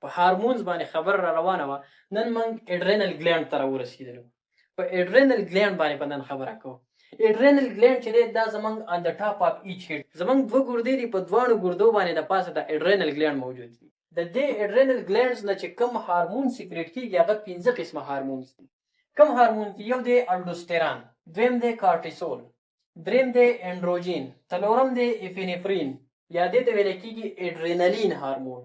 په هارمونز باندې خبره را روانه وه. نن موږ اډرینل ګلینډ ته راورسېدلو. په اډرینل ګلینډ باندې به نن خبره کوو. اډرینل ګلینډ چې دی دا زموږ آن د ټاپ اف ایچ هیډ، زموږ دوه ګردې دي، په دواړو ګردو باندې د پاسه د اډرینل ګلینډ موجود دي. د دې اډرینل ګلینډز نه چې کوم هارمون سیکریټ کېږي هغه 5 قسمه هارمونز دي. کوم هارمون دي؟ یو دی الډوستیران، دویم دی کارټیسول، دریم دی انډروجین، څلورم دی افینفرین یا دې ته ویل کېږي اډرینالین هارمون،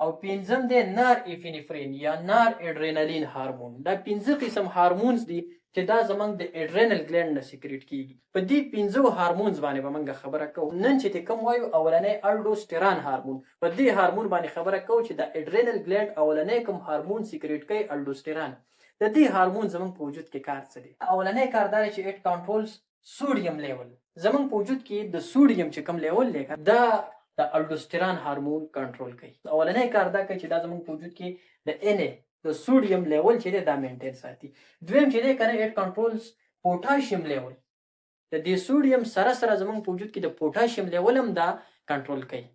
او پنځم دی نار افینفرین یا نار اډرینالین هارمون. دا 5 قسم هارمونز دي چې دا زمونږ د اډرینل ګلینډ نه سیکریټ کېږي. په دې 5 هارمونز باندې به موږ خبره کوو. نن چې کوم وایو اولنی الډوستیران هارمون، په دې هارمون باندې خبره کوو چې د اډرینل ګلینډ اولنی کوم هارمون سیکریټ کوي الډوستیران. د دې هارمون زمونږ په وجود کې کار څه دی؟ اولنی کار دا دی چې اټ کنټرولز سوډیم لیول. زمونږ په وجود کې د سوډیم چې کوم لیول دی دا د الډوستیران هارمون کنټرول کوي. اولنی کار دا کوي چې دا زمونږ په وجود کې د ان د سوډیم لیول چې دی دا مینټین ساتي. دویم چې دی کنه اټ کنټرولز پوټاشیم لیول. د دې سوډیم سره سره زمونږ په وجود کې د پوټاشیم لیول هم دا کنټرول کوي.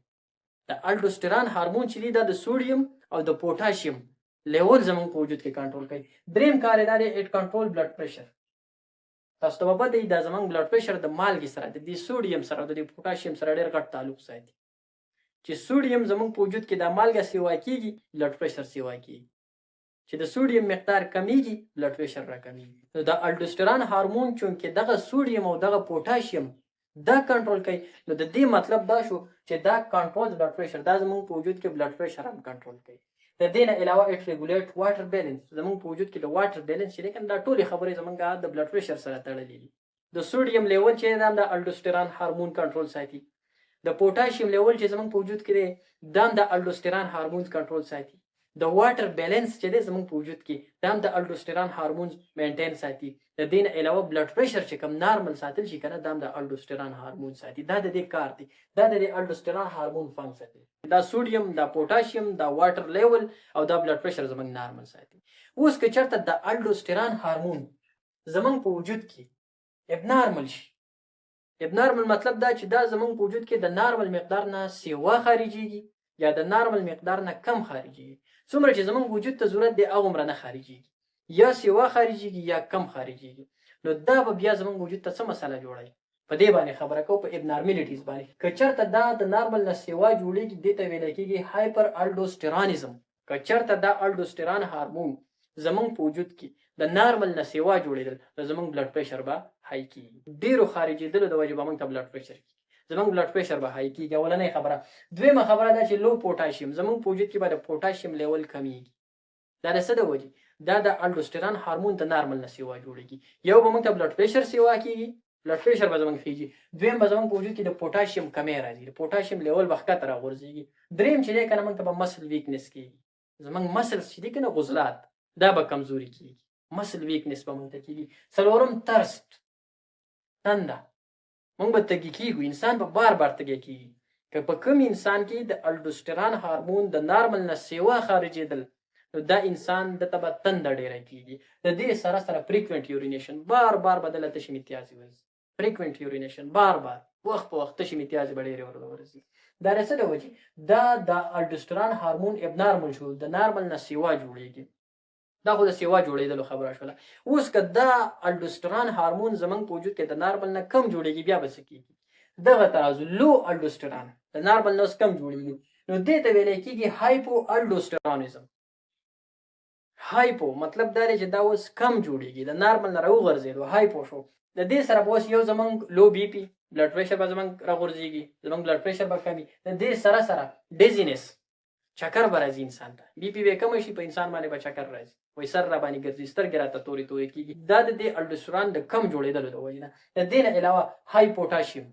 د الډوستیران هارمون چې دی دا د سوډیم او د پوټاشیم لیول زمونږ په وجود کې کنټرول کوي. دریم کار یې دا دی اټ کنټرول بلډ پریشر. تاسو ته به پته وي دا زمونږ بلډ پریشر د مالګې سره د دې سوډیم سره د دې پوټاشیم سره ډېر غټ تعلق ساتي. چې سوډیم زمونږ په وجود کې د مالګه سیوا کېږي بلډ پریشر سیوا کېږي. چې د سوډیم مقدار کمیږي بلډ پریشر راکمیږي. نو د الډوستیران هارمون چونکې دغه سوډیم او دغه پوټاشیم دا کنټرول کوي، نو د دې مطلب دا شو چې دا کنټرول بلډ پریشر، دا زمونږ په وجود کې بلډ پریشر هم کنټرول کوي. د دې نه علاوه اټ ریګولیټ واټر بیلنس. زمونږ په وجود کې د واټر بیلنس چې دی کنه دا ټولې خبرې زمونږ د بلډ پریشر سره تړلې دي. د سوډیم لیول چې دا د الډوستیران هارمون کنټرول ساتي. د پوټاشیم لیول چې زمونږ په وجود کې دی دا د الډوستیران هارمونز کنټرول ساتي. د واټر بیلنس چې دی زمونږ په وجود کې دا د الډوستیران هارمونز مینټین ساتي. د دې نه علاوه بلډ پریشر چې کوم نارمل ساتل شي کنه دا د الډوستیران هارمون ساتي. دا د دې کار دی، دا د الډوستیران هارمون فنکشن دی. دا سوډیم، دا پوټاشیم، دا واټر لیول او دا بلډ پریشر زمونږ نارمل ساتي. اوس که چېرته د الډوستیران هارمون زمونږ په وجود کې ابنارمل شي، ابنارمل مطلب دا چې دا زمونږ په وجود کې د نارمل مقدار نه سیوا خارجيږي یا د نارمل مقدار نه کم خارجيږي. څومره چې زمونږ وجود ته ضرورت دی هغومره نه خارجيږي، یا سیوا خارجيږي یا کم خارجيږي. نو دا به بیا زمونږ وجود ته څه مسله جوړوي؟ په دې باندې خبره کوو، په ابنارملیټیز باندې. که چېرته دا د نارمل نه سیوا جوړېږي دې ته ویل کېږي هایپر الډوستیرانیزم. که چېرته دا الډوستیران هارمون زمونږ په وجود کې د نارمل نه سیوا جوړېدل نو زمونږ بلډ پریشر به های کېږي. ډېرو خارجېدلو د وجې به موږ ته بلډ پریشر کېږي، زمونږ بلډ پریشر به های کېږي. اولنۍ خبره. دویمه خبره دا چې لو پوټاشیم، زمونږ په وجود کې به د پوټاشیم لیول کمیږي. دا د څه د وجې؟ دا د الډوستیران هارمون د نارمل نه سیوا جوړېږي. یو به موږ ته بلډ پریشر سیوا کېږي، بلډ پریشر به زمونږ خېږي. دویم به زمونږ په وجود کې د پوټاشیم کمی راځي، د پوټاشیم لیول به ښکته راغورځېږي. دریم چې دی که نه موږ ته به مسل ویکنس کېږي، زمونږ مسلس چې دي که نه عضلات دا به کمزوري کېږي، مسل ویکنس به موږ ته کېږي. څلورم ترست، تنده، موږ به تږي کېږو، انسان به بار بار تږی کېږي. که په کوم انسان کې د الډوستیران هارمون د نارمل نه سیوا خارجېدل نو دا انسان دته به تنده ډېره کېږي. د دې سره سره فریکوینټ یورینیشن، بار بار به دله تشې متیازې ورځي. فریکوینټ یورینیشن، بار بار وخت په وخت تشې متیازې به ډېرې ورځي. دا د څه د وجې؟ دا د الډوستیران هارمون ابنارمل شو، د نارمل نه سیوا جوړېږي. دا خو د سیوا جوړېدلو خبره شوله. اوس که دا الډوستیران هارمون زمونږ په وجود کې د نارمل نه کم جوړېږي بیا به څه کېږي؟ دغه ترازو لو الډوستیران د نارمل نه اوس کم جوړېږي نو دې ته ویلی کېږي هایپو الډوستیرانیزم. هایپو مطلب دا دی چې دا اوس کم جوړېږي، د نارمل نه راوغورځېدو، هایپو شو. د دې سره به اوس یو زمونږ لو بي پي بلډ پریشر به زمونږ راغورځېږي، زمونږ بلډ پریشر به کمي. د دې سره سره ډیزینس، چکر به راځي انسان ته، بي پي به کمه شي، په انسان باندې به چکر راځي، وایي سر را باندې ګرځي، سترګې راته تورې تورې کېږي. دا د دې الډوستیران د کم جوړېدلو د وجې نه. د دې نه علاوه های پوټاشیم،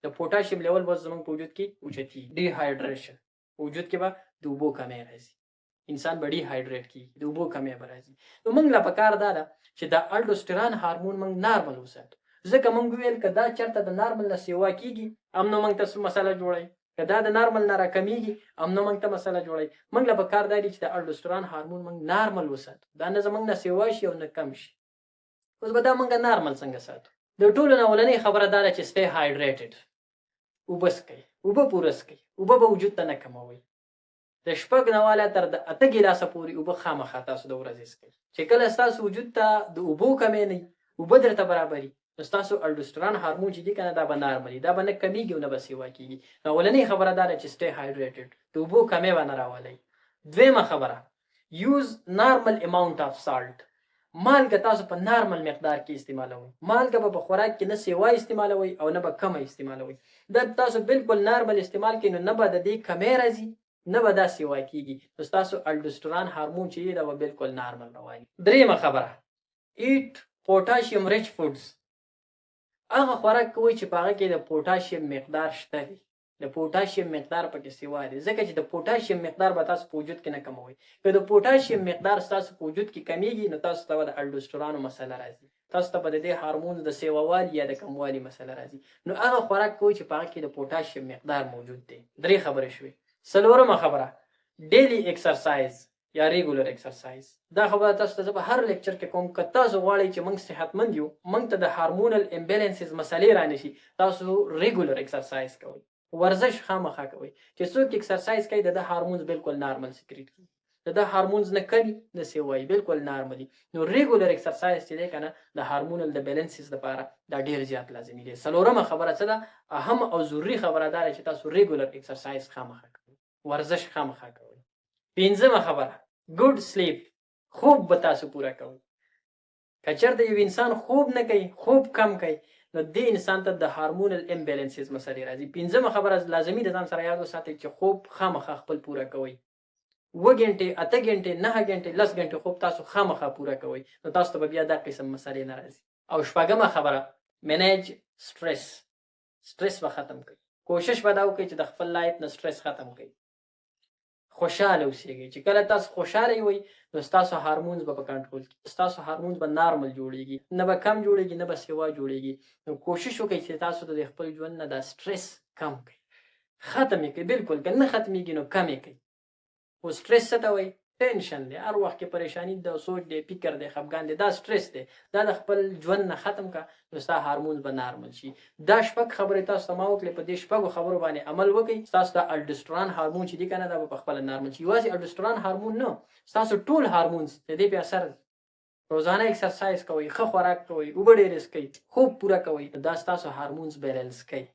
د پوټاشیم لیول به زمونږ په وجود کې اوچتېږي. ډي هایډریشن، وجود کې به د اوبو کمی راځي، انسان به ډي هایډریټ کېږي، د اوبو کمی به راځي. نو موږ له پکار دا ده چې د الډوستیران هارمون موږ نارمل وساتو. ځکه موږ ویل که دا چېرته د نارمل نه سیوا کېږي هم نو موږ ته څه مسله جوړوي، که دا د نارمل نه راکمیږي هم نو موږ ته مسله جوړوي. موږ له پکار دا دی چې د الډوستیران هارمون موږ نارمل وساتو، دا نه زموږ نه سیوا شي او نه کم شي. اوس به دا موږ نارمل څنګه ساتو؟ د ټولو نه اولنۍ خبره دا ده چې سټی هایډریټډ، اوبه څښئ، اوبه پوره څښئ، اوبه به وجود ته نه کموئ. د 6 نه والا تر د 8 ګیلاسه پورې اوبه خامخا تاسو د ورځې څښئ. چې کله ستاسو وجود ته د اوبو کمی نه وي، اوبه درته برابري، نو ستاسو الډوستران هارمون چې دی که نه دا به نارملي، دا به نه کمیږي او نه به سیوا کېږي. نو اولنۍ خبره دا ده چې سټی هایډریټډ، د اوبو کمی به نه راولئ. دویمه خبره، یوز نارمل اماونټ آف سالټ. مالګه تاسو په نارمل مقدار کې استعمالوئ. مالګه به په خوراک کې نه سیوا استعمالوئ او نه به کمه استعمالوئ. دا تاسو بالکل نارمل استعمال کړئ نو نه به د دې کمی راځي نه به دا سیوا کېږي. نو ستاسو الډوستران هارمون چې دی دا به بالکل نارمل رواني. دریمه خبره، ایټ پوټاشیم ریچ فوډز. هغه خوراک کوئ چې په هغه کې د پوټاشیم مقدار شته دی. د پوټاشیم مقدار پکې سیوا دی، ځکه چې د پوټاشیم مقدار به تاسو په وجود کې نه کموئ. که د پوټاشیم مقدار ستاسو په وجود کې کمیږي نو تاسو ته به د الډوسترانو مسله راځي، تاسو ته به د دې هارمون د سیووالي یا د کموالي مسله راځي. نو هغه خوراک کوئ چې په هغه کې د پوټاشیم مقدار موجود دی. درې خبرې شوې. څلورمه خبره، ډیلی ایکسرسایز یا ریګولر ایکسرسایز. دا خبره تاسو ته زه په هر لیکچر کې کوم. که تاسو غواړئ چې موږ صحتمند یو، موږ ته د هارمونل امبیلنسز مسلې رانشي، تاسو ریګولر ایکسرسایز کوئ، ورزش خامخا کوئ. چې څوک ایکسرسایز کوي د هارمونز بالکل نارمل سیکریټ کیږي، د هارمونز نه کمی نه سیوایي، بالکل نارملي. نو ریګولر ایکسرسایز چې دی که نه د هارمونل د بیلنسز لپاره دا ډېر زیات لازمي دی. څلورمه خبره څه ده؟ اهم او ضروري خبره دا ده چې تاسو ریګولر ایکسرسایز خامخا کوئ، ورزش خامخا کوئ. پنځمه خبره، ګډ سلیپ، خوب به تاسو پوره کوئ. که چېرته یو انسان خوب نه کوي، خوب کم کوي، نو دې انسان ته د هارمونل امبیلنسز مسلې راځي. پنځمه خبره لازمي د ځان سره یاد وساتئ چې خوب خامخا خپل پوره کوئ. 7 غنټې 8 غنټې 9 غنټې 10 غنټې خوب تاسو خامخا پوره کوئ، نو تاسو ته به بیا دا قسم مسلې نه راځي. او شپږمه خبره، مینیج سټرس. سټرس به ختم کړئ. کوشش به دا وکړئ چې د خپل لایف نه سټرس ختم کړئ. خوشاله اوسېږئ. چې کله تاسو خوشاله وئ نو ستاسو هارمونز به په کنټرول کې، ستاسو هارمونز به نارمل جوړیږي، نه به کم جوړیږي نه به سیوا جوړیږي. نو کوشش وکړئ چې تاسو د خپل ژوند نه دا سټرس کم کړئ، ختم یې کړئ. بالکل که نه ختمیږي نو کم یې کړئ. خو سټرس څه ته وایي؟ ټینشن دی، هر وخت کې پریشانی د سوچ دی، فکر دی، خفګان دی، دا سټرس دی. دا د خپل ژوند نه ختم کا نو ستا هارمونز به نارمل شي. دا 6 خبرې تاسو ته ما وکړې، په دې 6 خبرو باندې عمل وکړئ، ستاسو د الډوستران هارمون چې دی که نه دا به په خپله نارمل شي. یوازې الډوستران هارمون نه، ستاسو ټول هارمونز د دې په اثر روزانه ایکسرسایز کوئ، ښه خوراک کوئ، اوبه ډېرې څښئ، خوب پوره کوئ، دا ستاسو هارمونز بیلنس کوي.